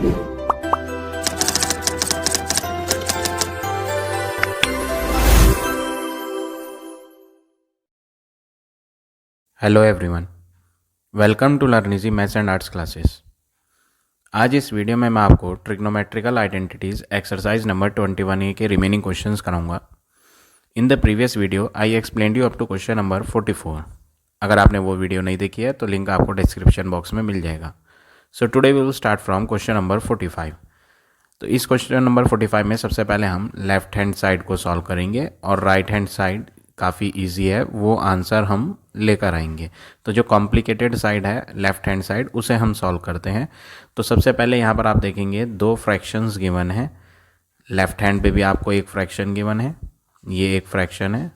Hello everyone, welcome to learn easy maths and arts classes. आज इस video में मैं आपको trigonometrical identities exercise number 21A के रिमेनिंग क्वेश्चंस कराऊंगा। In the previous video I explained you up to question number 44। अगर आपने वो वीडियो नहीं देखी है तो लिंक आपको डिस्क्रिप्शन बॉक्स में मिल जाएगा। So today we will start from question number 45। तो इस क्वेश्चन नंबर 45 में सबसे पहले हम लेफ्ट हैंड साइड को सॉल्व करेंगे और राइट हैंड साइड काफ़ी इजी है, वो आंसर हम लेकर आएंगे। तो जो कॉम्प्लिकेटेड साइड है लेफ्ट हैंड साइड उसे हम सॉल्व करते हैं। तो सबसे पहले यहाँ पर आप देखेंगे दो फ्रैक्शंस गिवन है। लेफ्ट हैंड पे भी आपको एक फ्रैक्शन गिवन है, ये एक फ्रैक्शन है,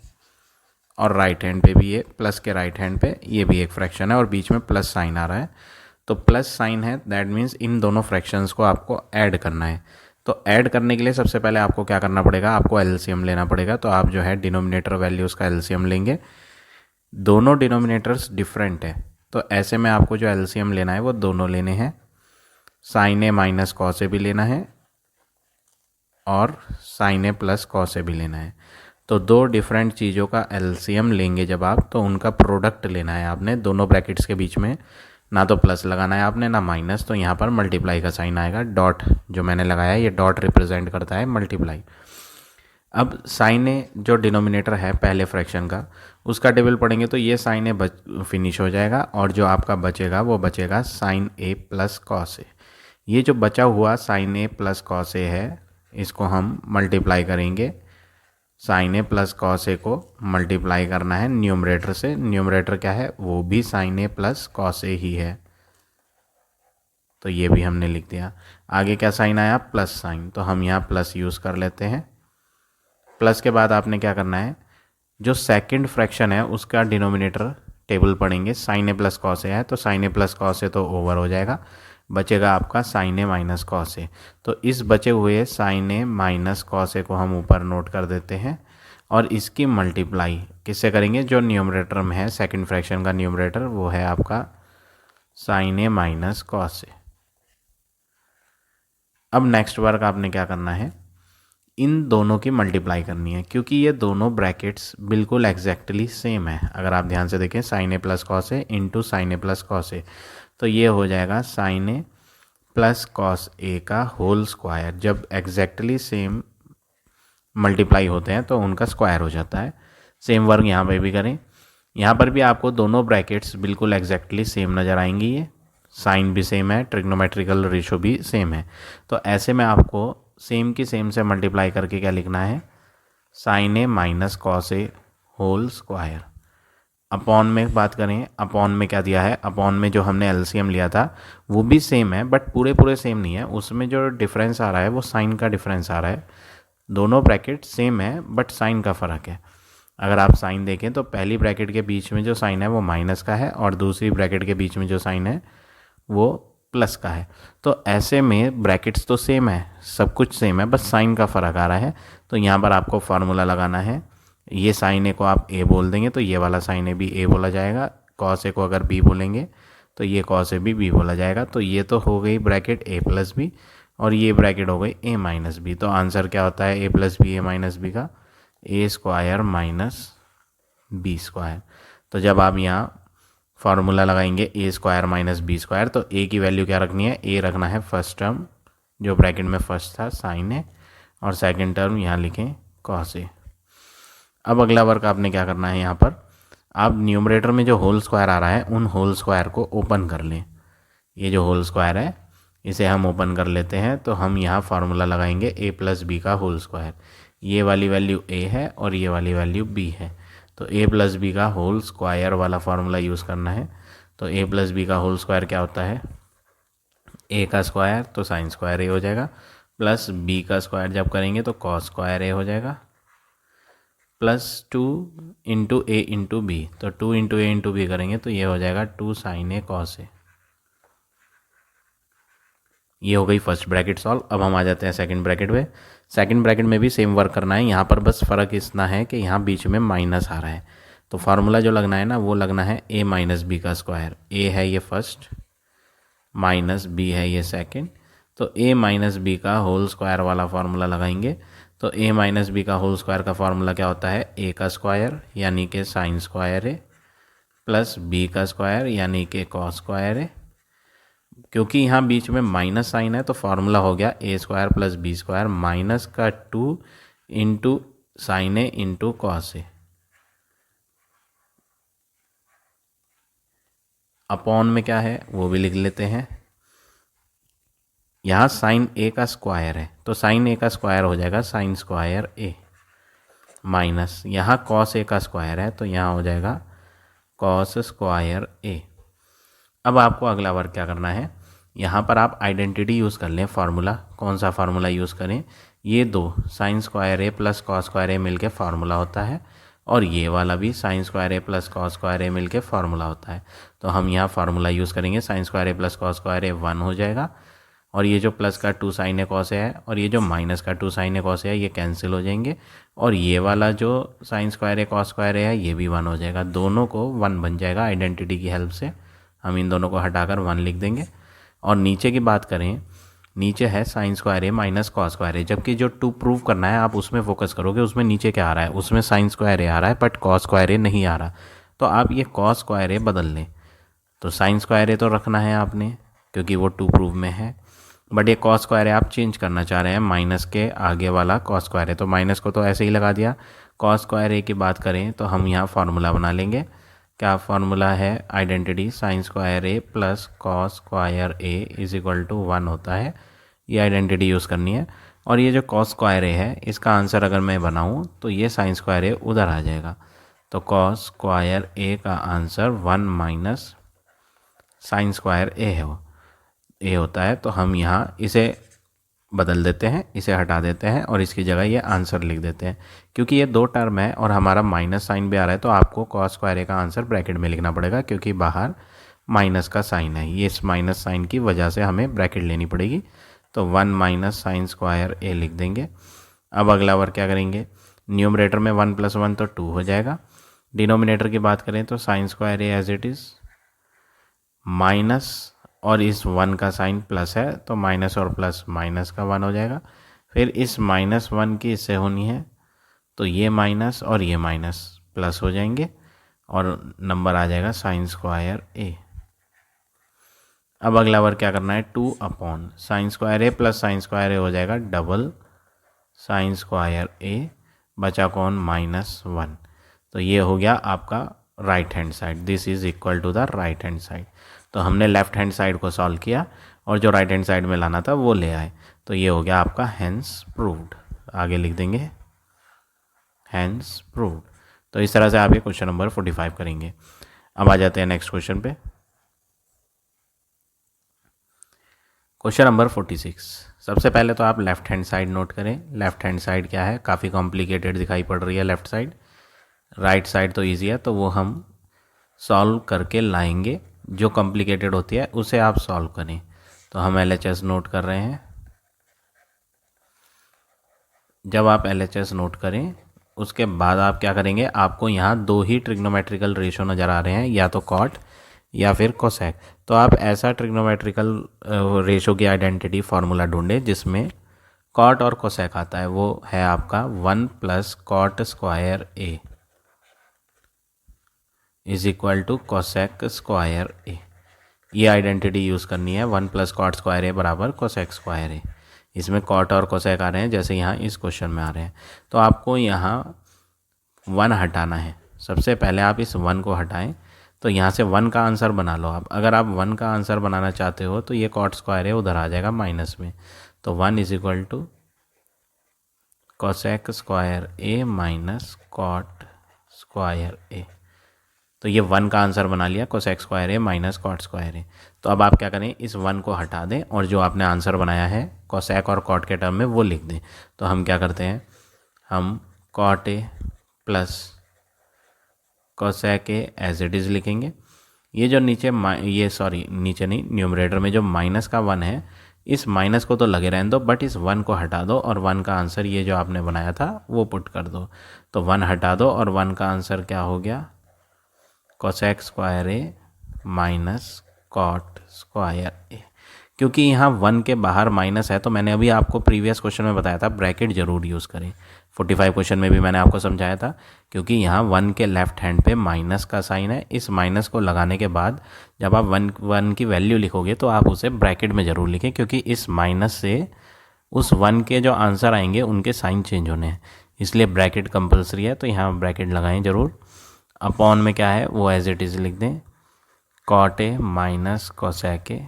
और राइट हैंड पे भी ये प्लस के राइट हैंड पे ये भी एक फ्रैक्शन है और बीच में प्लस साइन आ रहा है। तो प्लस साइन है, दैट मीन्स इन दोनों फ्रैक्शंस को आपको ऐड करना है। तो ऐड करने के लिए सबसे पहले आपको क्या करना पड़ेगा, आपको एलसीएम लेना पड़ेगा। तो आप जो है डिनोमिनेटर वैल्यूज़ का एलसीएम लेंगे। दोनों डिनोमिनेटर्स डिफरेंट है, तो ऐसे में आपको जो एलसीएम लेना है वो दोनों लेने हैं। Sign A minus cos A भी लेना है और sign A plus cos A भी लेना है। तो दो डिफरेंट चीज़ों का एलसीएम लेंगे जब आप, तो उनका प्रोडक्ट लेना है आपने। दोनों ब्रैकेट्स के बीच में ना तो प्लस लगाना है आपने ना माइनस, तो यहाँ पर मल्टीप्लाई का साइन आएगा। डॉट जो मैंने लगाया है ये डॉट रिप्रेजेंट करता है मल्टीप्लाई। अब साइन ए जो डिनोमिनेटर है पहले फ्रैक्शन का उसका टेबल पढ़ेंगे तो ये साइन ए फिनिश हो जाएगा और जो आपका बचेगा वो बचेगा sign A plus cos A. ये जो बचा हुआ sign A plus cos A है इसको हम मल्टीप्लाई करेंगे। Sign A plus cos A को मल्टीप्लाई करना है न्यूमरेटर से। न्यूमरेटर क्या है, वो भी sign A plus cos A ही है, तो ये भी हमने लिख दिया। आगे क्या साइन आया, प्लस साइन, तो हम यहाँ प्लस यूज़ कर लेते हैं। प्लस के बाद आपने क्या करना है, जो सेकंड फ्रैक्शन है उसका डिनोमिनेटर टेबल पढ़ेंगे। Sign A plus cos A है तो sign A plus cos A तो ओवर हो जाएगा, बचेगा आपका sign A minus cos A. तो इस बचे हुए sign A minus cos A को हम ऊपर नोट कर देते हैं और इसकी मल्टीप्लाई किससे करेंगे, जो न्यूमरेटर में है सेकंड फ्रैक्शन का न्यूमरेटर वो है आपका sign A minus cos A. अब नेक्स्ट वर्क आपने क्या करना है, इन दोनों की मल्टीप्लाई करनी है क्योंकि ये दोनों ब्रैकेट्स बिल्कुल एग्जैक्टली सेम है। अगर आप ध्यान से देखें sign A plus cos A into sine A plus cos A, तो ये हो जाएगा sign A plus cos A का होल स्क्वायर। जब एग्जैक्टली सेम मल्टीप्लाई होते हैं तो उनका स्क्वायर हो जाता है। सेम वर्क यहाँ पे भी करें, यहाँ पर भी आपको दोनों ब्रैकेट्स बिल्कुल एग्जैक्टली सेम नज़र आएंगी। ये साइन भी सेम है, ट्रिग्नोमेट्रिकल रेशो भी सेम है, तो ऐसे में आपको सेम की सेम से मल्टीप्लाई करके क्या लिखना है, sign A minus cos A whole square. Upon में बात करें, अपॉन में क्या दिया है, अपॉन में जो हमने एलसीएम लिया था वो भी सेम है बट पूरे पूरे सेम नहीं है, उसमें जो डिफरेंस आ रहा है वो साइन का डिफरेंस आ रहा है। दोनों ब्रैकेट सेम है बट साइन का फ़र्क है। अगर आप साइन देखें तो पहली ब्रैकेट के बीच में जो साइन है वो माइनस का है और दूसरी ब्रैकेट के बीच में जो साइन है वो प्लस का है। तो ऐसे में ब्रैकेट्स तो सेम है, सब कुछ सेम है, बस साइन का फ़र्क आ रहा है। तो यहाँ पर आपको फार्मूला लगाना है। ये साइन ए को आप ए बोल देंगे तो ये वाला साइन ए भी ए बोला जाएगा। कॉस ए को अगर बी बोलेंगे तो ये कॉस ए भी बी बोला जाएगा। तो ये तो हो गई ब्रैकेट ए प्लस बी और ये ब्रैकेट हो गई ए माइनस बी। तो आंसर क्या होता है ए प्लस बी ए माइनस बी का, ए स्क्वायर माइनस बी स्क्वायर। तो जब आप यहाँ फार्मूला लगाएंगे ए स्क्वायर माइनस बी स्क्वायर, तो ए की वैल्यू क्या रखनी है, ए रखना है फर्स्ट टर्म जो ब्रैकेट में फर्स्ट था साइन ए, और सेकंड टर्म यहाँ लिखें कॉस ए। अब अगला वर्क आपने क्या करना है, यहाँ पर आप न्यूमरेटर में जो होल स्क्वायर आ रहा है उन होल स्क्वायर को ओपन कर लें। ये जो होल स्क्वायर है इसे हम ओपन कर लेते हैं। तो हम यहाँ फार्मूला लगाएंगे ए प्लस बी का होल स्क्वायर। ये वाली वैल्यू ए है और ये वाली वैल्यू बी है, तो ए प्लस बी का होल स्क्वायर वाला फार्मूला यूज़ करना है। तो ए प्लस बी का होल स्क्वायर क्या होता है, ए का स्क्वायर तो साइन स्क्वायर ए हो जाएगा, प्लस बी का स्क्वायर जब करेंगे तो कॉस स्क्वायर ए हो जाएगा, प्लस 2 इंटू ए इंटू बी। तो 2 इंटू ए इंटू बी करेंगे तो ये हो जाएगा 2 साइन ए कॉस ए। ये हो गई फर्स्ट ब्रैकेट सॉल्व। अब हम आ जाते हैं सेकंड ब्रैकेट पे। सेकंड ब्रैकेट में भी सेम वर्क करना है। यहाँ पर बस फ़र्क इतना है कि यहाँ बीच में माइनस आ रहा है, तो फार्मूला जो लगना है ना वो लगना है ए माइनस बी का स्क्वायर। ए है ये फर्स्ट, माइनस बी है ये सेकंड, तो a माइनस बी का होल स्क्वायर वाला फार्मूला लगाएंगे। तो a माइनस बी का होल स्क्वायर का फार्मूला क्या होता है, a का स्क्वायर यानी कि साइन स्क्वायर है प्लस b का स्क्वायर यानी कि कॉस स्क्वायर है। क्योंकि यहाँ बीच में माइनस साइन है तो फार्मूला हो गया a square plus B square minus का 2 into sine A into cos A, upon में क्या है वो भी लिख लेते हैं। यहाँ साइन ए का स्क्वायर है तो साइन ए का स्क्वायर हो जाएगा साइन स्क्वायर ए, माइनस यहाँ कॉस ए का स्क्वायर है तो यहाँ हो जाएगा कॉस स्क्वायर ए। अब आपको अगला वर्क क्या करना है, यहाँ पर आप आइडेंटिटी यूज़ कर लें फार्मूला। कौन सा फार्मूला यूज़ करें, ये दो sign square A plus cos square ए मिल के फार्मूला होता है और ये वाला भी sign square A plus cos square ए मिल के फार्मूला होता है। तो हम यहाँ फार्मूला यूज़ करेंगे, sign square A plus cos square ए 1 हो जाएगा और ये जो प्लस का 2 साइन ए कॉस ए है और ये जो माइनस का 2 साइन ए कॉस ए है ये कैंसिल हो जाएंगे और ये वाला जो साइन स्क्वायर ए कॉस स्क्वायर ए है ये भी 1 हो जाएगा, दोनों को 1 बन जाएगा। आइडेंटिटी की हेल्प से हम इन दोनों को हटाकर 1 लिख देंगे। और नीचे की बात करें, नीचे है sign square A minus cos square ए, जबकि जो 2 प्रूव करना है आप उसमें फोकस करोगे, उसमें नीचे क्या आ रहा है, उसमें साइन स्क्वायर ए आ रहा है बट कॉस स्क्वायर ए नहीं आ रहा। तो आप ये कॉस स्क्वायर ए बदल लें। तो साइन स्क्वायर ए तो रखना है आपने क्योंकि वो 2 प्रूव में है, बट ये कॉस स्क्वायर ए आप चेंज करना चाह रहे हैं माइनस के आगे वाला कॉस स्क्वायर ए, तो माइनस को तो ऐसे ही लगा दिया। कॉस स्क्वायर ए की बात करें तो हम यहाँ फार्मूला बना लेंगे। क्या फार्मूला है, identity sine square A plus cos square A is equal to 1 होता है। ये आइडेंटिटी यूज़ करनी है और ये जो कॉस स्क्वायर ए है इसका आंसर अगर मैं बनाऊँ तो ये साइन स्क्वायर ए उधर आ जाएगा। तो कॉस स्क्वायर ए का आंसर 1 माइनस साइन स्क्वायर ए है, वो ए होता है। तो हम यहाँ इसे बदल देते हैं, इसे हटा देते हैं और इसकी जगह ये आंसर लिख देते हैं। क्योंकि ये 2 टर्म है और हमारा माइनस साइन भी आ रहा है तो आपको कॉस स्क्वायर ए का आंसर ब्रैकेट में लिखना पड़ेगा क्योंकि बाहर माइनस का साइन है, ये इस माइनस साइन की वजह से हमें ब्रैकेट लेनी पड़ेगी। तो 1 माइनस साइन स्क्वायर ए लिख देंगे। अब अगला वर्क क्या करेंगे, न्यूमरेटर में 1 + 1 तो 2 हो जाएगा। डिनोमिनेटर की बात करें तो sine square A as it is minus और इस 1 का साइन प्लस है तो माइनस और प्लस माइनस का 1 हो जाएगा। फिर इस -1 की इससे होनी है तो ये माइनस और ये माइनस प्लस हो जाएंगे और नंबर आ जाएगा साइन स्क्वायर ए। अब अगला वर्क क्या करना है, 2 upon sine square A plus sign square ए हो जाएगा डबल साइन स्क्वायर ए, बचा कौन -1। तो ये हो गया आपका right hand side, this is equal to the right hand side. तो हमने लेफ्ट हैंड साइड को सॉल्व किया और जो राइट हैंड साइड में लाना था वो ले आए। तो ये हो गया आपका हैंस प्रूव्ड, आगे लिख देंगे हैंस प्रूव्ड। तो इस तरह से आप ये क्वेश्चन नंबर 45 करेंगे। अब आ जाते हैं नेक्स्ट क्वेश्चन पे, क्वेश्चन नंबर 46। सबसे पहले तो आप लेफ्ट हैंड साइड नोट करें। लेफ्ट हैंड साइड क्या है, काफ़ी कॉम्प्लिकेटेड दिखाई पड़ रही है लेफ्ट साइड, राइट साइड तो ईजी है तो वो हम सॉल्व करके लाएंगे। जो कॉम्प्लिकेटेड होती है उसे आप सॉल्व करें। तो हम LHS नोट कर रहे हैं। जब आप LHS नोट करें उसके बाद आप क्या करेंगे, आपको यहाँ 2 ही ट्रिग्नोमेट्रिकल रेशो नज़र आ रहे हैं, या तो कॉट या फिर कोसेक। तो आप ऐसा ट्रिग्नोमेट्रिकल रेशो की आइडेंटिटी फार्मूला ढूंढें जिसमें कॉट और कोसेक आता है। वो है आपका 1 + cot square A is equal to cosec square A. ये आइडेंटिटी यूज़ करनी है, 1 + कॉट स्क्वायर ए बराबर कोसेक स्क्वायर ए। इसमें कॉट और कोसेक आ रहे हैं जैसे यहाँ इस क्वेश्चन में आ रहे हैं। तो आपको यहाँ 1 हटाना है। सबसे पहले आप इस 1 को हटाएं तो यहाँ से 1 का आंसर बना लो आप। अगर आप 1 का आंसर बनाना चाहते हो तो ये कॉट स्क्वायर है उधर आ जाएगा माइनस में। तो 1 is equal to cosec square A minus cot square A. तो ये 1 का आंसर बना लिया, cosec square A minus cot square A. तो अब आप क्या करें, इस 1 को हटा दें और जो आपने आंसर बनाया है कोसेक और कॉट के टर्म में वो लिख दें। तो हम क्या करते हैं, हम cot A plus cosec A as it is लिखेंगे। ये जो नीचे नीचे नहीं, न्यूमरेटर में जो माइनस का 1 है, इस माइनस को तो लगे रहने दो बट इस 1 को हटा दो और 1 का आंसर ये जो आपने बनाया था वो पुट कर दो। तो 1 हटा दो और 1 का आंसर क्या हो गया, cosec square A minus cot square ए। क्योंकि यहाँ 1 के बाहर माइनस है, तो मैंने अभी आपको प्रीवियस क्वेश्चन में बताया था ब्रैकेट जरूर यूज़ करें। 45 क्वेश्चन में भी मैंने आपको समझाया था, क्योंकि यहाँ 1 के लेफ्ट हैंड पे माइनस का साइन है। इस माइनस को लगाने के बाद जब आप 1 की वैल्यू लिखोगे तो आप उसे ब्रैकेट में ज़रूर लिखें, क्योंकि इस माइनस से उस 1 के जो आंसर आएंगे उनके साइन चेंज होने हैं, इसलिए ब्रैकेट कंपलसरी है। तो यहाँ ब्रैकेट लगाएं ज़रूर। अपॉन में क्या है वो एज इट इज़ लिख दें, cot A minus cosec A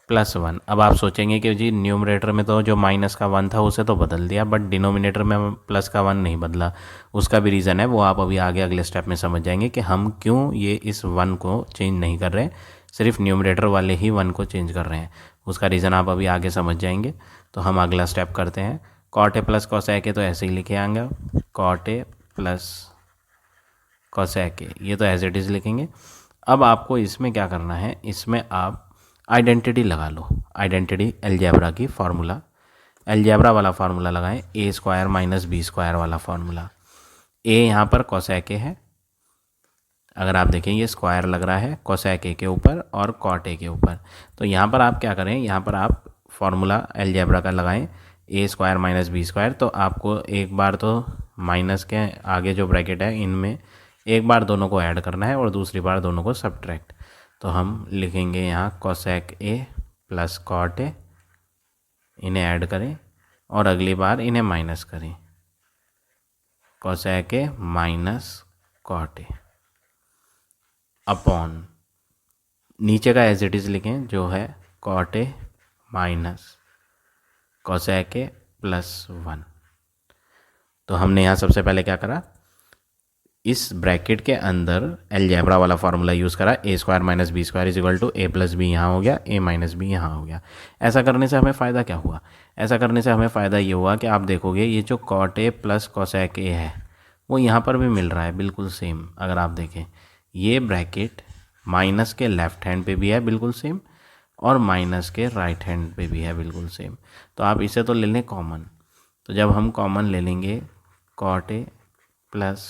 plus 1। अब आप सोचेंगे कि जी न्यूमरेटर में तो जो माइनस का 1 था उसे तो बदल दिया, बट डिनोमिनेटर में प्लस का 1 नहीं बदला। उसका भी रीज़न है, वो आप अभी आगे अगले स्टेप में समझ जाएंगे कि हम क्यों ये इस 1 को चेंज नहीं कर रहे, सिर्फ न्यूमरेटर वाले ही 1 को चेंज कर रहे हैं। उसका रीज़न आप अभी आगे समझ जाएंगे। तो हम अगला स्टेप करते हैं। Cot A plus cosec A तो ऐसे ही लिखे आएंगे, cot A plus cosec A, ये तो एज इट इज़ लिखेंगे। अब आपको इसमें क्या करना है, इसमें आप आइडेंटिटी लगा लो। आइडेंटिटी अलजेब्रा की फार्मूला, अलजेब्रा वाला फार्मूला लगाएं, ए स्क्वायर माइनस बी स्क्वायर वाला फार्मूला। ए यहाँ पर कोसेक ए है, अगर आप देखें ये स्क्वायर लग रहा है कोसेक ए के ऊपर और कॉट ए के ऊपर। तो यहाँ पर आप क्या करें, यहाँ पर आप फार्मूला अलजेब्रा का लगाएं, ए स्क्वायर माइनस बी स्क्वायर। तो आपको एक बार तो माइनस के आगे जो ब्रैकेट है इनमें एक बार दोनों को ऐड करना है और दूसरी बार दोनों को सब्ट्रैक्ट। तो हम लिखेंगे यहाँ cosec A plus cot A, इन्हें ऐड करें और अगली बार इन्हें माइनस करें, cosec A minus cot A upon नीचे का एज इट इज़ लिखें जो है cot A minus cosec A plus 1। तो हमने यहाँ सबसे पहले क्या करा, इस ब्रैकेट के अंदर अलजेब्रा वाला फार्मूला यूज़ करा, A square minus B square is equal to A plus B यहाँ हो गया, ए माइनस बी यहाँ हो गया। ऐसा करने से हमें फ़ायदा क्या हुआ, ऐसा करने से हमें फ़ायदा ये हुआ कि आप देखोगे ये जो cot A plus cosec A है वो यहाँ पर भी मिल रहा है बिल्कुल सेम। अगर आप देखें ये ब्रैकेट माइनस के लेफ़्ट हैंड पे भी है बिल्कुल सेम और माइनस के राइट हैंड पे भी है बिल्कुल सेम। तो आप इसे तो ले लें कॉमन। तो जब हम कॉमन ले लेंगे cot A plus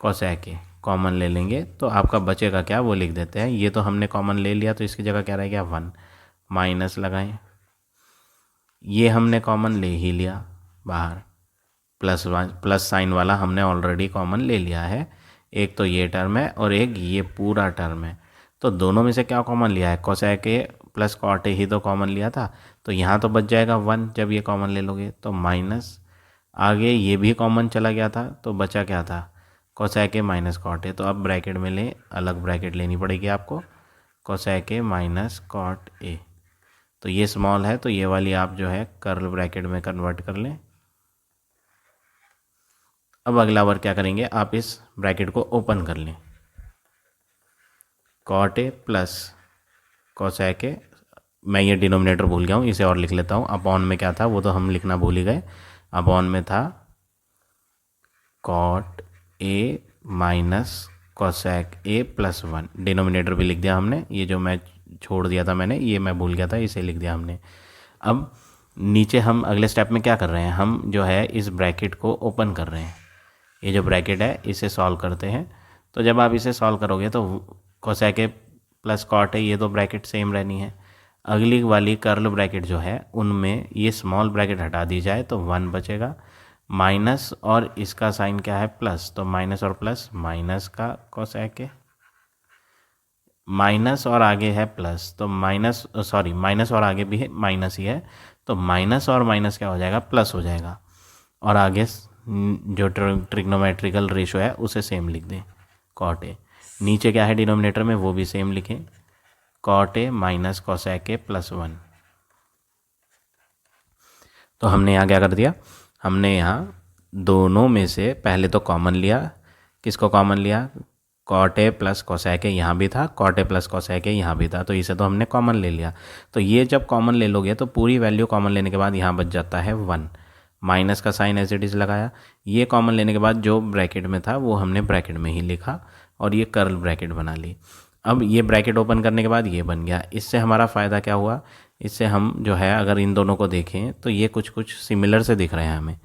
cosec A common ले लेंगे तो आपका बचेगा क्या, वो लिख देते हैं। ये तो हमने कॉमन ले लिया तो इसकी जगह क्या रह गया 1, माइनस लगाएं। ये हमने कॉमन ले ही लिया बाहर, प्लस 1 प्लस साइन वाला हमने ऑलरेडी कॉमन ले लिया है। एक तो ये टर्म है और एक ये पूरा टर्म है। तो दोनों में से क्या कॉमन लिया है, cosec A plus cot A ही तो कॉमन लिया था। तो यहाँ तो बच जाएगा 1 जब ये कॉमन ले लोगे, तो माइनस आगे ये भी कॉमन चला गया था तो बचा क्या था, cosec A minus cot A. तो अब ब्रैकेट में लें, अलग ब्रैकेट लेनी पड़ेगी आपको, cosec A minus cot A. तो ये स्मॉल है तो ये वाली आप जो है कर्ल ब्रैकेट में कन्वर्ट कर लें। अब अगला बार क्या करेंगे, आप इस ब्रैकेट को ओपन कर लें, cot A plus cosec A, मैं ये डिनोमिनेटर भूल गया हूँ इसे और लिख लेता हूँ। अपॉन में क्या था वो तो हम लिखना भूल ही गए, अपॉन में था cot A minus cosec A plus 1। Denominator भी लिख दिया हमने, ये जो मैं छोड़ दिया था मैंने ये मैं भूल गया था इसे लिख दिया हमने। अब नीचे हम अगले स्टेप में क्या कर रहे हैं, हम जो है इस ब्रैकेट को ओपन कर रहे हैं। ये जो ब्रैकेट है इसे सॉल्व करते हैं। तो जब आप इसे सॉल्व करोगे तो cosec A plus cot A ये तो ब्रैकेट सेम रहनी है। अगली वाली कर्ल ब्रैकेट जो है उनमें ये स्मॉल ब्रैकेट हटा दी जाए तो 1 बचेगा, माइनस और इसका साइन क्या है प्लस, तो माइनस और प्लस माइनस का कोसेक ए, माइनस और आगे है प्लस तो माइनस सॉरी माइनस और आगे भी है माइनस ही है तो माइनस और माइनस क्या हो जाएगा प्लस हो जाएगा। और आगे जो ट्रिग्नोमेट्रिकल रेशो है उसे सेम लिख दें, कॉट ए। नीचे क्या है डिनोमिनेटर में वो भी सेम लिखें, cot A minus cosec A plus 1। तो हमने यहाँ क्या कर दिया, हमने यहाँ दोनों में से पहले तो कॉमन लिया, किसको कॉमन लिया, cot A plus cosec A यहाँ भी था, cot A plus cosec A यहाँ भी था, तो इसे तो हमने कॉमन ले लिया। तो ये जब कॉमन ले लोगे तो पूरी वैल्यू कॉमन लेने के बाद यहाँ बच जाता है 1, माइनस का साइन एज इट इज़ लगाया। ये कॉमन लेने के बाद जो ब्रैकेट में था वो हमने ब्रैकेट में ही लिखा और ये कर्ल ब्रैकेट बना ली। अब ये ब्रैकेट ओपन करने के बाद ये बन गया। इससे हमारा फ़ायदा क्या हुआ, इससे हम जो है अगर इन दोनों को देखें तो ये कुछ कुछ सिमिलर से दिख रहे हैं हमें।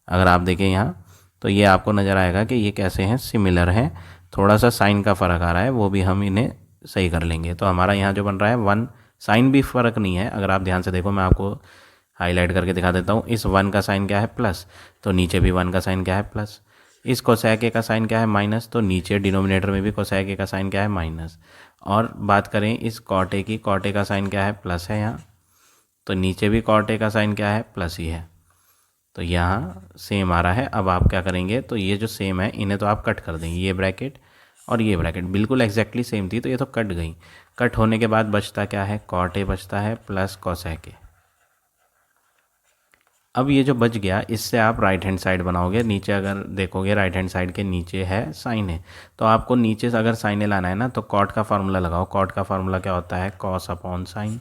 अगर आप देखें यहाँ तो ये आपको नज़र आएगा कि ये कैसे हैं, सिमिलर हैं, थोड़ा सा साइन का फ़र्क आ रहा है, वो भी हम इन्हें सही कर लेंगे। तो हमारा यहाँ जो बन रहा है 1, साइन भी फ़र्क नहीं है, अगर आप ध्यान से देखो मैं आपको हाईलाइट करके दिखा देता हूँ। इस 1 का साइन क्या है प्लस, तो नीचे भी 1 का साइन क्या है प्लस। इस कोसेक ए का साइन क्या है माइनस, तो नीचे डिनोमिनेटर में भी कोसेक ए का साइन क्या है माइनस। और बात करें इस कॉट ए की, कॉट ए का साइन क्या है प्लस है यहाँ, तो नीचे भी कॉट ए का साइन क्या है प्लस ही है। तो यहाँ सेम आ रहा है। अब आप क्या करेंगे, तो ये जो सेम है इन्हें तो आप कट कर देंगे, ये ब्रैकेट और ये ब्रैकेट बिल्कुल एग्जैक्टली सेम थी, तो ये तो कट गई। कट होने के बाद बचता क्या है, कॉट ए बचता है प्लस कोसेक ए। अब ये जो बच गया इससे आप राइट हैंड साइड बनाओगे। नीचे अगर देखोगे राइट हैंड साइड के नीचे है साइन ए, तो आपको नीचे से अगर साइन ए लाना है ना तो कॉट का फार्मूला लगाओ। कॉट का फार्मूला क्या होता है, कॉस अपॉन साइन।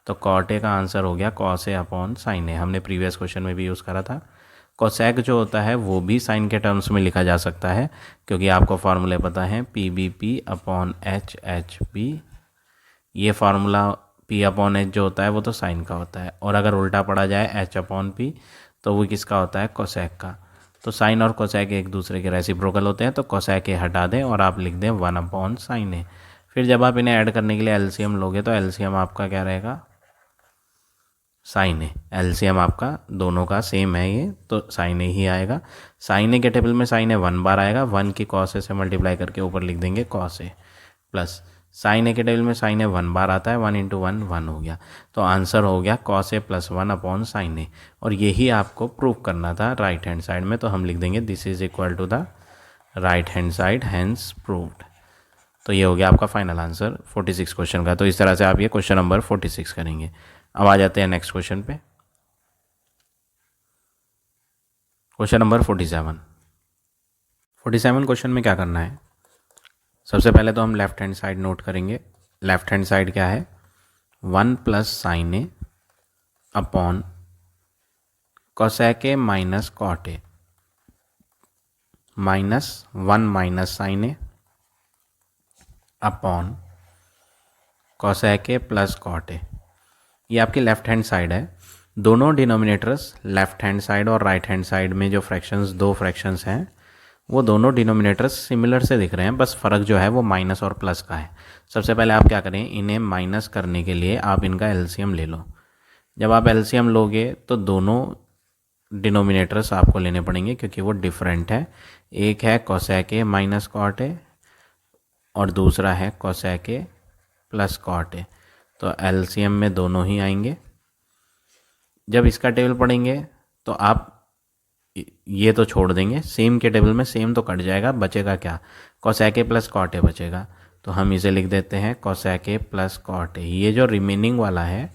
तो कॉट ए का आंसर हो गया कॉस ए अपॉन साइन ए, हमने प्रीवियस क्वेश्चन में भी यूज़ करा था। कोसेक जो होता है वो भी साइन के टर्म्स में लिखा जा सकता है, क्योंकि आपको फार्मूले पता है P B P upon H H P. ये फार्मूला पी अपॉन एच जो होता है वो तो साइन का होता है, और अगर उल्टा पड़ा जाए एच अपॉन पी तो वो किसका होता है, कोसेक का। तो साइन और कोसेक एक दूसरे के रेसिप्रोकल होते हैं, तो कोसेक ए हटा दें और आप लिख दें 1 अपॉन साइन ए। फिर जब आप इन्हें ऐड करने के लिए एलसीएम लोगे तो एलसीएम आपका क्या रहेगा, साइन ए। एलसीएम आपका दोनों का सेम है ये, तो साइन ए ही आएगा। साइन ए के टेबल में साइन ए 1 बार आएगा, 1 की कॉस ए से मल्टीप्लाई करके ऊपर लिख देंगे कॉस ए, प्लस साइन ए के टेबल में साइन ए 1 बार आता है, 1 इंटू 1 1 हो गया। तो आंसर हो गया cos A plus 1 upon sine ए। और यही आपको प्रूव करना था राइट हैंड साइड में, तो हम लिख देंगे this is equal to the right hand side, hence proved. तो ये हो गया आपका फाइनल आंसर 46 क्वेश्चन का। तो इस तरह से आप ये क्वेश्चन नंबर 46 करेंगे। अब आ जाते हैं नेक्स्ट क्वेश्चन पे, क्वेश्चन नंबर 47। 47 क्वेश्चन में क्या करना है, सबसे पहले तो हम लेफ्ट हैंड साइड नोट करेंगे। लेफ्ट हैंड साइड क्या है, 1 plus sine A upon cosec A minus cot A, minus 1 minus sine A upon cosec A plus cot A. ये आपकी लेफ्ट हैंड साइड है। दोनों डिनोमिनेटर्स लेफ्ट हैंड साइड और right hand side में जो fractions, दो फ्रैक्शंस हैं, वो दोनों डिनोमिनेटर्स सिमिलर से दिख रहे हैं, बस फ़र्क जो है वो माइनस और प्लस का है। सबसे पहले आप क्या करें, इन्हें माइनस करने के लिए आप इनका एलसीएम ले लो। जब आप एलसीएम लोगे तो दोनों डिनोमिनेटर्स आपको लेने पड़ेंगे, क्योंकि वो डिफरेंट है। एक है cosec A minus cot A और दूसरा है cosec A plus cot A. तो एलसीएम में दोनों ही आएंगे। जब इसका टेबल पढ़ेंगे तो आप ये तो छोड़ देंगे, सेम के टेबल में सेम तो कट जाएगा, बचेगा क्या, cosec A plus cot A बचेगा। तो हम इसे लिख देते हैं cosec A plus cot A. ये जो रिमेनिंग वाला है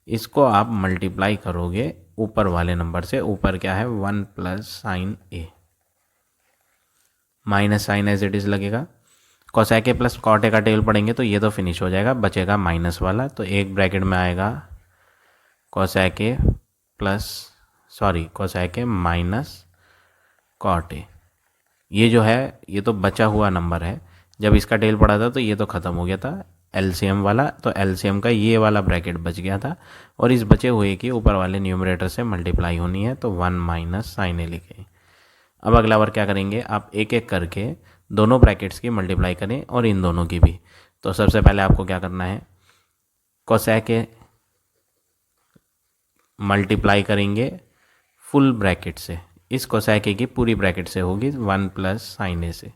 इसको आप मल्टीप्लाई करोगे ऊपर वाले नंबर से। ऊपर क्या है, 1 plus sine A, minus sine as it is लगेगा। Cosec A plus cot A का टेबल पढ़ेंगे तो ये तो फिनिश हो जाएगा, बचेगा माइनस वाला। तो एक ब्रैकेट में आएगा cosec A cosec A minus cot A. ये जो है ये तो बचा हुआ नंबर है, जब इसका टेल पड़ा था तो ये तो ख़त्म हो गया था एलसीएम वाला, तो एलसीएम का ये वाला ब्रैकेट बच गया था, और इस बचे हुए की ऊपर वाले न्यूमरेटर से मल्टीप्लाई होनी है, तो 1 माइनस साइन ए लिखे। अब अगला बार क्या करेंगे, आप एक एक करके दोनों ब्रैकेट्स की मल्टीप्लाई करें और इन दोनों की भी। तो सबसे पहले आपको क्या करना है, कोसेक ए मल्टीप्लाई करेंगे फुल ब्रैकेट से, इस कोसेक ए की पूरी ब्रैकेट से होगी 1 प्लस साइन ए से।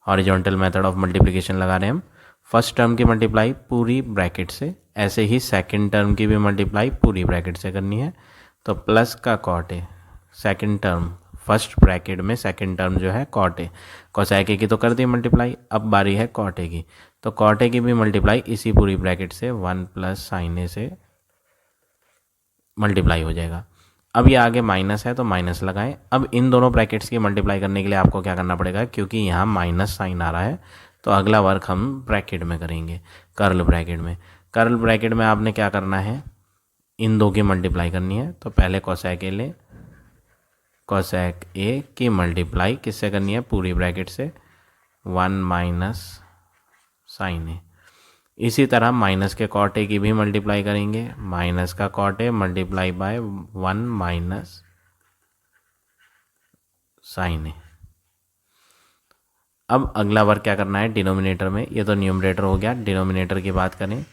हॉरिजॉन्टल मेथड ऑफ मल्टीप्लिकेशन लगा रहे हैं हम। फर्स्ट टर्म की मल्टीप्लाई पूरी ब्रैकेट से, ऐसे ही सेकंड टर्म की भी मल्टीप्लाई पूरी ब्रैकेट से करनी है। तो प्लस का cot A, second term first bracket में सेकंड टर्म जो है कॉट ए, कोसेक ए की तो कर दी मल्टीप्लाई, अब बारी है कॉट ए की। तो कॉट ए की भी मल्टीप्लाई इसी पूरी ब्रैकेट से 1 प्लस साइन ए से मल्टीप्लाई हो जाएगा। अब ये आगे माइनस है तो माइनस लगाएं। अब इन दोनों ब्रैकेट्स की मल्टीप्लाई करने के लिए आपको क्या करना पड़ेगा, क्योंकि यहाँ माइनस साइन आ रहा है तो अगला वर्क हम ब्रैकेट में करेंगे, कर्ल ब्रैकेट में। कर्ल ब्रैकेट में आपने क्या करना है, इन दो की मल्टीप्लाई करनी है। तो पहले कोसेक ए ले, कोसेक ए की मल्टीप्लाई किससे करनी है, पूरी ब्रैकेट से 1 माइनस साइन ए। इसी तरह माइनस के कॉट ए की भी मल्टीप्लाई करेंगे, माइनस का cot A multiply by 1 minus sine A. अब अगला वर्क क्या करना है डिनोमिनेटर में, ये तो न्यूमरेटर हो गया। डिनोमिनेटर की बात करें,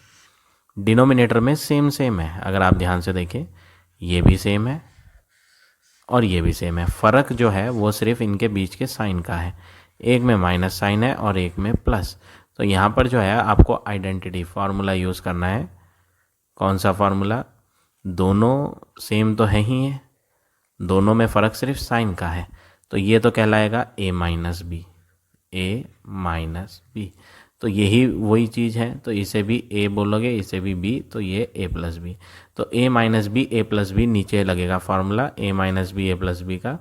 डिनोमिनेटर में सेम सेम है, अगर आप ध्यान से देखें ये भी सेम है और ये भी सेम है। फ़र्क जो है वो सिर्फ इनके बीच के साइन का है, एक में माइनस साइन है और एक में प्लस। तो यहाँ पर जो है आपको आइडेंटिटी फार्मूला यूज़ करना है। कौन सा फार्मूला? दोनों सेम तो है ही है, दोनों में फ़र्क सिर्फ साइन का है, तो ये तो कहलाएगा a minus B, a minus B. तो यही वही चीज़ है, तो इसे भी a बोलोगे, इसे भी b, तो ये a प्लस बी। तो a minus B A plus B नीचे लगेगा formula a minus B A plus B का,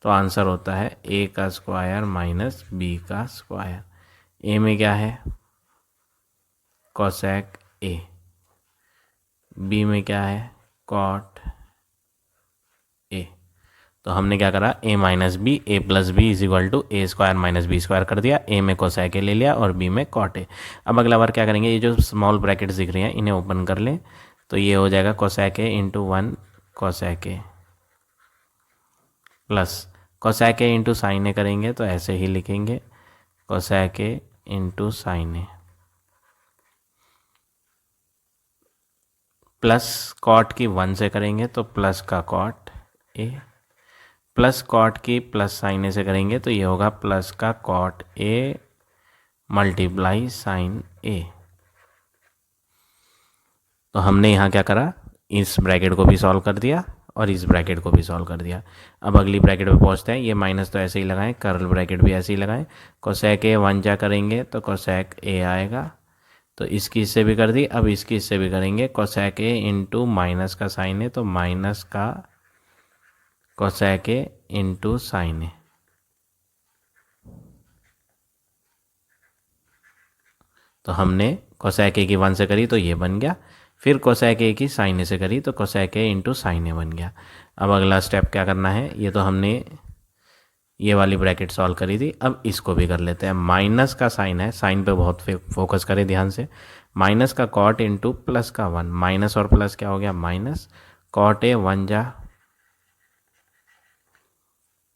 तो आंसर होता है a का स्क्वायर माइनस b का स्क्वायर। a में क्या है? कोसेक a, b में क्या है? Cot a। तो हमने क्या करा, a minus B A plus B is equal to A square minus B square कर दिया, a में कोसेक a ले लिया और b में कॉट a। अब अगला बार क्या करेंगे, ये जो स्मॉल ब्रैकेट्स दिख रही हैं इन्हें ओपन कर लें, तो ये हो जाएगा cosec a into 1 cosec a plus cosec a into sine a करेंगे तो ऐसे ही लिखेंगे cosec a into sine a plus cot की 1 से करेंगे तो प्लस का कॉट a प्लस कॉट की प्लस साइन ए से करेंगे तो ये होगा प्लस का cot A multiply sine A. तो हमने यहाँ क्या करा, इस ब्रैकेट को भी सॉल्व कर दिया और इस ब्रैकेट को भी सॉल्व कर दिया। अब अगली ब्रैकेट पे पहुँचते हैं, ये माइनस तो ऐसे ही लगाएं, कर्ल ब्रैकेट भी ऐसे ही लगाएं। कोसेक ए 1 जा करेंगे तो कोसेक ए आएगा, तो इसकी इससे भी कर दी, अब इसकी इससे भी करेंगे कोसेक ए इंटू माइनस का साइन ए, तो माइनस का cosec A into sine A. तो हमने कोसेक ए की 1 से करी तो ये बन गया, फिर कोसेक ए की साइन ए से करी तो कोसेक ए इंटू साइन ए बन गया। अब अगला स्टेप क्या करना है, ये तो हमने ये वाली ब्रैकेट सॉल्व करी थी, अब इसको भी कर लेते हैं। माइनस का साइन है, साइन पे बहुत फोकस करें ध्यान से। माइनस का कॉट इंटू प्लस का 1, माइनस और प्लस क्या हो गया माइनस, कॉट ए 1 जा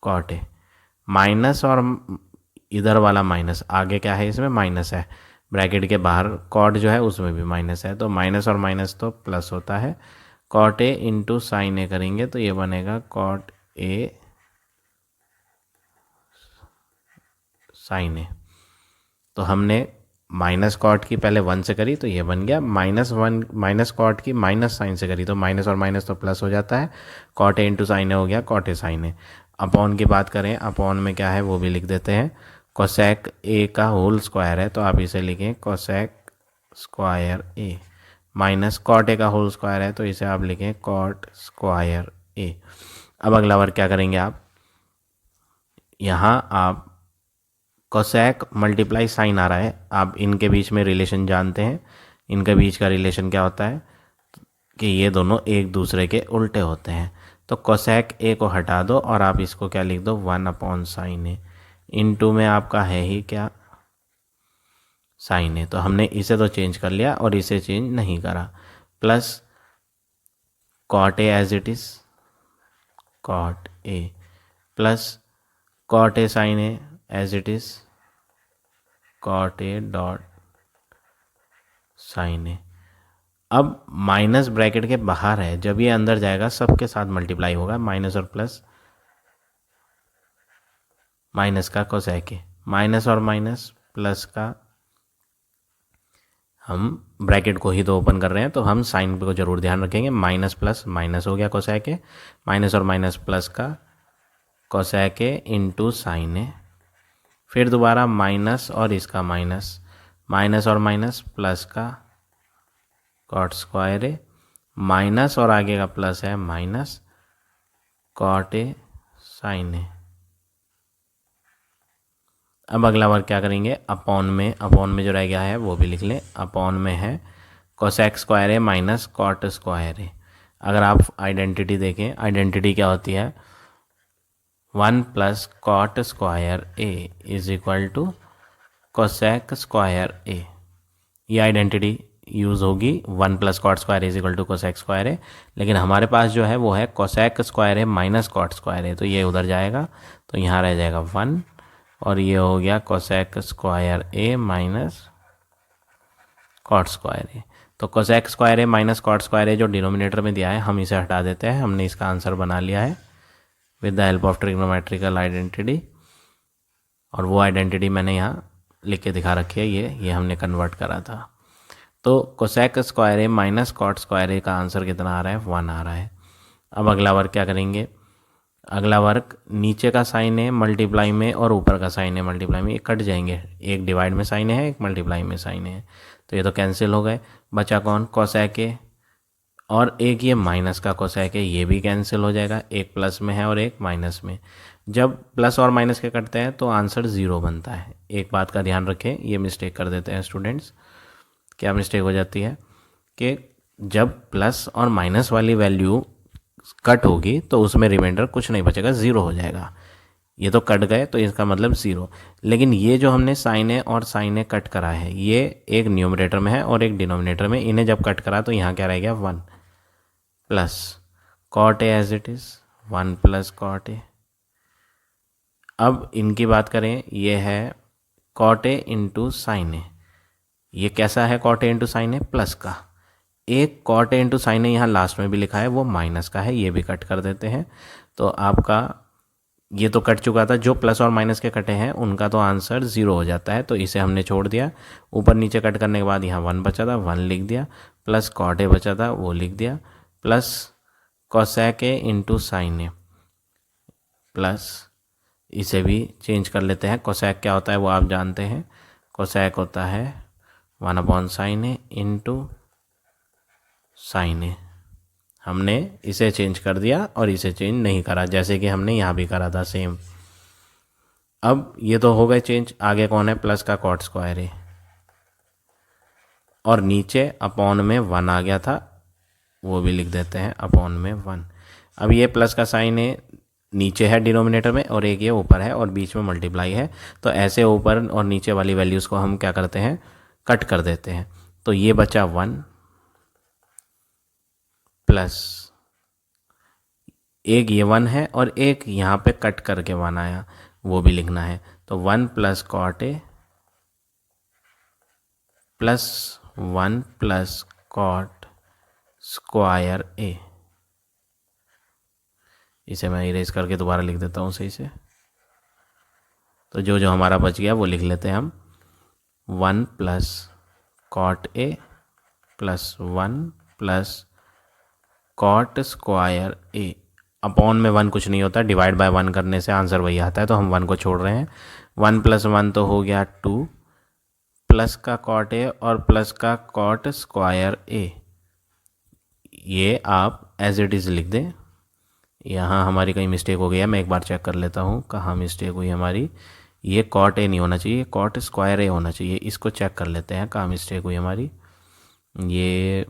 कॉट ए, माइनस और इधर वाला माइनस, आगे क्या है इसमें माइनस है, ब्रैकेट के बाहर कॉट जो है उसमें भी माइनस है, तो माइनस और माइनस तो प्लस होता है। कॉट ए इंटू साइन ए करेंगे तो ये बनेगा कॉट ए साइन ए। तो हमने माइनस कॉट की पहले 1 से करी तो ये बन गया, -1 माइनस कॉट की माइनस साइन से करी तो माइनस और माइनस तो प्लस हो जाता है, cot A into sine A हो गया cot A sine A. Upon की बात करें, अपॉन में क्या है वो भी लिख देते हैं, कोसेक ए का होल स्क्वायर है तो आप इसे लिखें cosec square A, minus cot A का होल स्क्वायर है तो इसे आप लिखें कॉट स्क्वायर ए। अब अगला बार क्या करेंगे आप, यहाँ आप कोसेक मल्टीप्लाई साइन आ रहा है, आप इनके बीच में रिलेशन जानते हैं, इनके बीच का रिलेशन क्या होता है कि ये दोनों एक दूसरे के उल्टे होते हैं। तो कोसेक ए को हटा दो और आप इसको क्या लिख दो 1 अपॉन साइन ए, इनटू में आपका है ही क्या साइन ए, तो हमने इसे तो चेंज कर लिया और इसे चेंज नहीं करा, plus cot A as it is cot A plus cot A sine A as it is cot A dot sine A. अब माइनस ब्रैकेट के बाहर है, जब ये अंदर जाएगा सबके साथ मल्टीप्लाई होगा, माइनस और प्लस, माइनस का कोसेक ए, माइनस और माइनस प्लस का, हम ब्रैकेट को ही तो ओपन कर रहे हैं तो हम साइन को जरूर ध्यान रखेंगे, माइनस प्लस माइनस हो गया कोसेक ए, माइनस और माइनस प्लस का कोसेक ए इंटू साइन ए, फिर दोबारा माइनस और इसका माइनस, माइनस और माइनस प्लस का कॉट स्क्वायर ए, माइनस और आगे का प्लस है minus cot A sine A. अब अगला बार क्या करेंगे, अपॉन में जो रह गया है वो भी लिख लें, अपॉन में है cosec square A minus cot square A. अगर आप आइडेंटिटी देखें, आइडेंटिटी क्या होती है, 1 plus cot square A is equal to cosec square A. ये आइडेंटिटी यूज़ होगी 1 plus cot square is equal to cosec square A, लेकिन हमारे पास जो है वो है cosec square A minus cot square A, तो ये उधर जाएगा तो यहाँ रह जाएगा 1 और ये हो गया cosec square A minus cot square A. तो cosec square A minus cot square ए जो डिनोमिनेटर में दिया है हम इसे हटा देते हैं। हमने इसका आंसर बना लिया है with the help of trigonometrical identity, और वो आइडेंटिटी मैंने यहाँ लिख के दिखा रखी है, ये हमने कन्वर्ट करा था। तो cosec square A minus cot square ए का आंसर कितना आ रहा है, 1 आ रहा है। अब अगला वर्क क्या करेंगे, अगला वर्क नीचे का साइन है मल्टीप्लाई में और ऊपर का साइन है मल्टीप्लाई में, ये कट जाएंगे, एक डिवाइड में साइन है एक मल्टीप्लाई में साइन है, तो ये तो कैंसिल हो गए। बचा कौन, कोसेक ए, और एक ये माइनस का कोसेक है, ये भी कैंसिल हो जाएगा, एक प्लस में है और एक माइनस में। जब प्लस और माइनस के कटते हैं तो आंसर 0 बनता है। एक बात का ध्यान रखें, ये मिस्टेक कर देते हैं स्टूडेंट्स। क्या मिस्टेक हो जाती है कि जब प्लस और माइनस वाली वैल्यू कट होगी तो उसमें रिमाइंडर कुछ नहीं बचेगा, 0 हो जाएगा। ये तो कट गए तो इसका मतलब 0। लेकिन ये जो हमने साइन ए और साइन ए कट करा है, ये एक न्यूमरेटर में है और एक डिनोमिनेटर में, इन्हें जब कट करा तो यहाँ क्या रह गया, 1 plus cot A as it is, 1 plus cot A. अब इनकी बात करें, ये है cot A into sine A. ये कैसा है cot A into sine A, plus का। एक cot A into sine A यहाँ लास्ट में भी लिखा है, वो माइनस का है, ये भी कट कर देते हैं। तो आपका ये तो कट चुका था, जो प्लस और माइनस के कटे हैं उनका तो आंसर 0 हो जाता है, तो इसे हमने छोड़ दिया। ऊपर नीचे कट करने के बाद यहाँ 1 बचा था, 1 लिख दिया, प्लस कॉट ए बचा था, वो लिख दिया, plus cosec A into sine A, plus इसे भी चेंज कर लेते हैं। कोसेक क्या होता है वो आप जानते हैं, कोसेक होता है 1/sin ए इंटू साइन ए। हमने इसे चेंज कर दिया और इसे चेंज नहीं करा, जैसे कि हमने यहाँ भी करा था सेम। अब ये तो हो गए चेंज। आगे कौन है, प्लस का कॉट स्क्वायर ए, और नीचे अपॉन में 1 आ गया था, वो भी लिख देते हैं अपॉन में 1। अब ये प्लस का साइन ए नीचे है डिनोमिनेटर में और एक ये ऊपर है और बीच में मल्टीप्लाई है, तो ऐसे ऊपर और नीचे वाली वैल्यूज़ को हम क्या करते हैं, कट कर देते हैं। तो ये बचा 1 प्लस एक ये 1 है और एक यहाँ पे कट करके 1 आया, वो भी लिखना है। तो 1 plus cot A plus 1 plus cot square A. इसे मैं इरेज करके दोबारा लिख देता हूँ सही से। तो जो जो हमारा बच गया वो लिख लेते हैं हम, 1 plus cot A plus 1 plus cot square A. Upon में 1 कुछ नहीं होता, डिवाइड बाय 1 करने से आंसर वही आता है, तो हम 1 को छोड़ रहे हैं। 1 प्लस 1 तो हो गया 2, प्लस का कॉट ए और प्लस का कॉट स्क्वायर ए। ये आप एज इट इज़ लिख दें। यहाँ हमारी कहीं मिस्टेक हो गई है, मैं एक बार चेक कर लेता हूँ कहाँ मिस्टेक हुई हमारी। ये कॉट ए नहीं होना चाहिए, कॉट स्क्वायर ए होना चाहिए। इसको चेक कर लेते हैं कहाँ मिस्टेक हुई हमारी। ये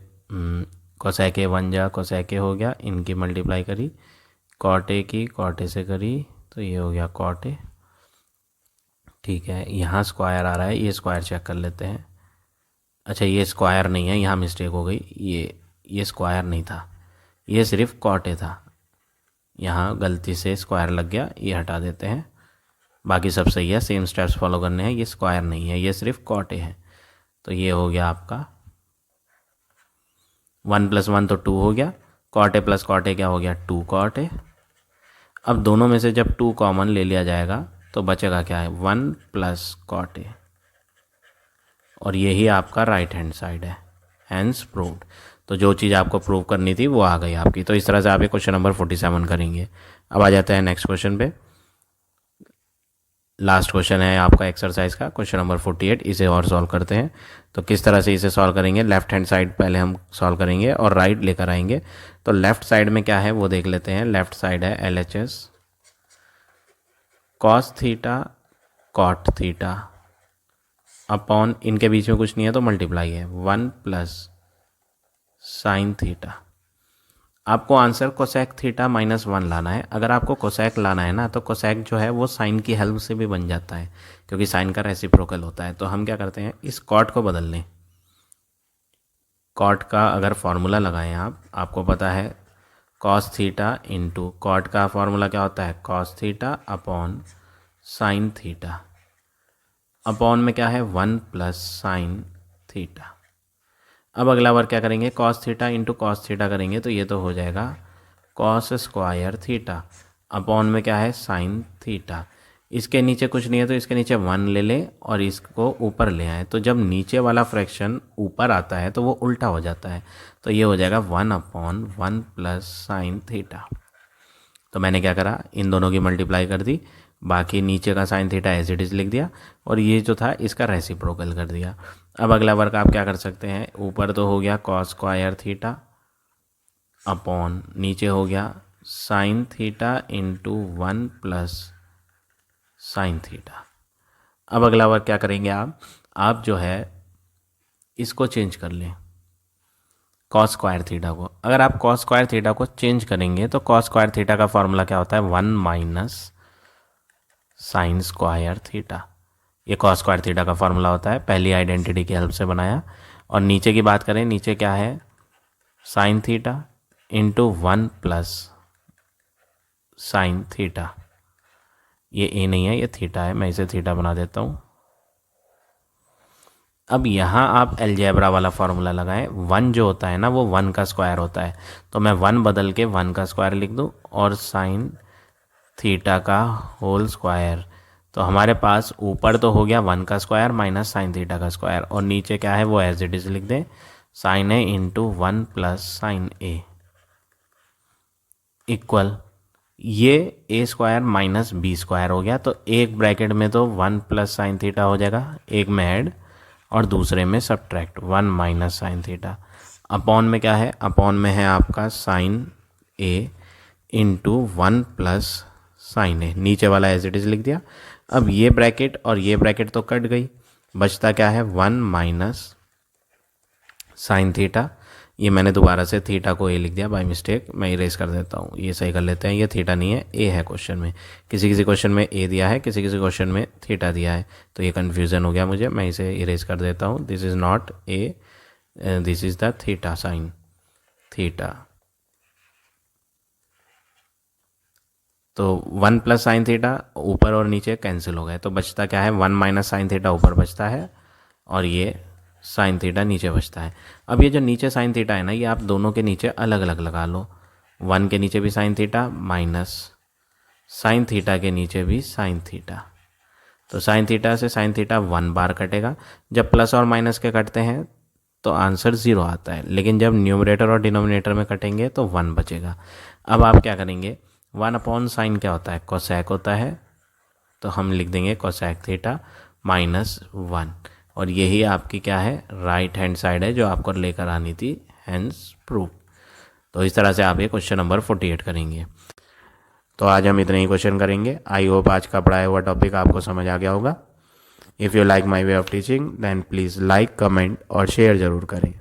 कोसेक ए 1 जा कोसेक ए हो गया, इनकी मल्टीप्लाई करी, कॉट ए की कॉट ए से करी, तो ये हो गया कॉट ए। ठीक है, यहाँ स्क्वायर आ रहा है, ये स्क्वायर चेक कर लेते हैं। अच्छा ये स्क्वायर नहीं है, यहाँ मिस्टेक हो गई, ये स्क्वायर नहीं था, ये सिर्फ कॉट ए था, यहाँ गलती से स्क्वायर लग गया, ये हटा देते हैं। बाकी सब सही है, सेम स्टेप्स फॉलो करने हैं। ये स्क्वायर नहीं है, ये सिर्फ कॉट ए है। तो ये हो गया आपका 1 प्लस 1 तो 2 हो गया, cot A plus cot A क्या हो गया, 2 कॉट ए। अब दोनों में से जब 2 कॉमन ले लिया जाएगा तो बचेगा क्या है, 1 प्लस कॉट ए, और यही आपका राइट हैंड साइड है, हैंस प्रूव्ड। तो जो चीज़ आपको प्रूव करनी थी वो आ गई आपकी। तो इस तरह से आप ये क्वेश्चन नंबर 47 करेंगे। अब आ जाते हैं नेक्स्ट क्वेश्चन पे। लास्ट क्वेश्चन है आपका एक्सरसाइज का, क्वेश्चन नंबर 48। इसे और सॉल्व करते हैं। तो किस तरह से इसे सॉल्व करेंगे, लेफ्ट हैंड साइड पहले हम सॉल्व करेंगे और राइट लेकर आएंगे। तो लेफ्ट साइड में क्या है वो देख लेते हैं। लेफ्ट साइड है LHS cos theta cot theta upon, इनके बीच में कुछ नहीं है तो मल्टीप्लाई है, 1 प्लस साइन थीटा। आपको आंसर कोसेक थीटा -1 लाना है। अगर आपको कोसेक लाना है ना, तो कोसेक जो है वो साइन की हेल्प से भी बन जाता है, क्योंकि साइन का रेसिप्रोकल होता है। तो हम क्या करते हैं, इस कॉट को बदल लें। कॉट का अगर फॉर्मूला लगाएं आपको पता है कॉस थीटा इंटू, कॉट का फॉर्मूला क्या होता है, cos theta upon sine theta upon में क्या है 1 प्लस साइन थीटा। अब अगला बार क्या करेंगे, cos theta into cos theta करेंगे तो ये तो हो जाएगा कॉस स्क्वायर थीटा अपॉन में क्या है साइन थीटा। इसके नीचे कुछ नहीं है तो इसके नीचे 1 ले लें और इसको ऊपर ले आए, तो जब नीचे वाला फ्रैक्शन ऊपर आता है तो वो उल्टा हो जाता है, तो ये हो जाएगा 1 अपॉन 1 प्लस साइन थीटा। तो मैंने क्या करा, इन दोनों की मल्टीप्लाई कर दी, बाकी नीचे का sine theta as it is लिख दिया और ये जो था इसका रेसिप्रोकल कर दिया। अब अगला वर्क आप क्या कर सकते हैं, ऊपर तो हो गया कॉस स्क्वायर थीटा अपॉन नीचे हो गया sine theta into 1 plus sine theta. अब अगला वर्क क्या करेंगे आप जो है इसको चेंज कर लें कॉस स्क्वायर थीटा को। अगर आप कॉस स्क्वायर थीटा को चेंज करेंगे तो कॉस स्क्वायर थीटा का फॉर्मूला क्या होता है 1 माइनस साइन स्क्वायर थीटा। ये कॉस स्क्वायर थीटा का फॉर्मूला होता है, पहली आइडेंटिटी की हेल्प से बनाया। और नीचे की बात करें, नीचे क्या है sine theta into 1 plus sine theta. ये ए नहीं है, ये थीटा है, मैं इसे थीटा बना देता हूँ। अब यहाँ आप अलजेब्रा वाला फार्मूला लगाएं, 1 जो होता है ना वो 1 का स्क्वायर होता है, तो मैं 1 बदल के 1 का स्क्वायर लिख दूँ और साइन थीटा का होल स्क्वायर। तो हमारे पास ऊपर तो हो गया 1 का स्क्वायर माइनस साइन थीटा का स्क्वायर और नीचे क्या है वो एज इट इज लिख दें, sign A into 1 plus sine A equal ये ए स्क्वायर माइनस बी स्क्वायर हो गया। तो एक ब्रैकेट में तो 1 प्लस साइन थीटा हो जाएगा, एक में ऐड और दूसरे में subtract 1 minus sine theta. Upon में क्या है, अपॉन में है आपका sign A into 1 plus sine ए, नीचे वाला एज इट इज लिख दिया। अब ये ब्रैकेट और ये ब्रैकेट तो कट गई, बचता क्या है 1 माइनस साइन थीटा। ये मैंने दोबारा से थीटा को ए लिख दिया बाय मिस्टेक, मैं इरेज कर देता हूँ, ये सही कर लेते हैं। ये थीटा नहीं है, ए है क्वेश्चन में, किसी किसी क्वेश्चन में ए दिया है, किसी किसी क्वेश्चन में थीटा दिया है, तो ये कन्फ्यूज़न हो गया मुझे, मैं इसे इरेज कर देता हूँ। This is not a, this is the theta sine theta. तो 1 प्लस साइन थीटा ऊपर और नीचे कैंसिल हो गए, तो बचता क्या है 1 माइनस साइन थीटा ऊपर बचता है और ये साइन थीटा नीचे बचता है। अब ये जो नीचे साइन थीटा है ना, ये आप दोनों के नीचे अलग अलग लगा लो, 1 के नीचे भी sine theta minus sine theta के नीचे भी साइन थीटा। तो साइन थीटा से साइन थीटा 1 बार कटेगा, जब प्लस और माइनस के कटते हैं तो आंसर 0 आता है, लेकिन जब न्यूमरेटर और डिनोमिनेटर में कटेंगे तो 1 बचेगा। अब आप क्या करेंगे, 1 अपॉन साइन क्या होता है, कोसेक होता है, तो हम लिख देंगे कोसेक थीटा माइनस 1 और यही आपकी क्या है राइट हैंड साइड है जो आपको लेकर आनी थी, हैंस प्रूफ। तो इस तरह से आप ये क्वेश्चन नंबर 48 करेंगे। तो आज हम इतने ही क्वेश्चन करेंगे। आई होप आज का पढ़ाया हुआ टॉपिक आपको समझ आ गया होगा। If you like my way of teaching then please like, comment और शेयर ज़रूर करें।